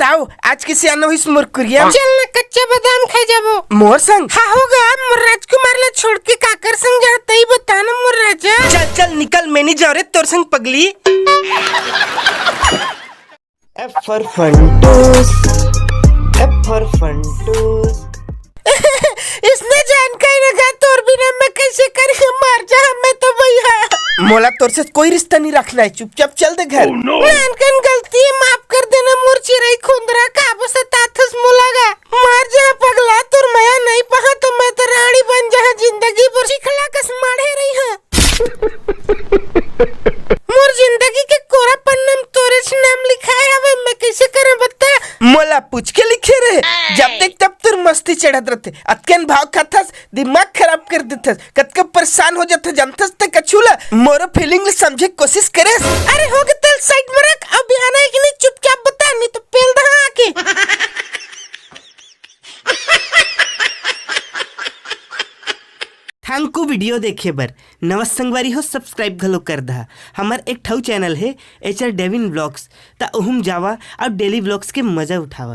बताओ आज किसी आना हुई मुरकुरिया चल ना कच्चा बादाम खा जाबो मोर संग। हाँ होगा मोर राजकुमार ला छोड़ के काकर संग जाता ही बता ना मोर राजा। चल चल निकल, मैं नहीं जा रहे तोर संग पगली। F for फंटूस, F for फंटूस। इसने जान का ही रखा तोर बिना मैं कैसे करके मार जा मैं तो भैया। मोला तोर से कोई रिश्ता नहीं रखना है, चुपचाप चल दे घर। नानकन गलती है माफ कर देना मोर चिरई खुंदरा काबू से ताथस मुलागा मार जा पगला तोर माया नहीं पहा तो मैं तो रानी बन जा जिंदगी भर सिखला कस माढ़े रही है। मोर जिंदगी के कोरा पन्नम तोरे से नाम लिखा है अब मैं कैसे करे बता। मोला पूछ के लिखे रहे, जब देख तब तुर मस्ती चढ़त रहते, अतकन भाव खाथस, दिमाग खराब कर देथस, कतका परेशान हो जाते जानथस त कछुला मोरो फीलिंग समझे कोशिश करे। अरे हो गए तल साइड में रख अब आना है कि नहीं चुपचाप बता नहीं तो पेल दहा आके। थैंक यू वीडियो देखे बर। नवा संगवारी हो सब्सक्राइब घलो कर दा। हमार एक ठऊ चैनल है HR डेविन व्लॉग्स, ता ओहुम जावा और डेली व्लॉग्स के मजा उठावा।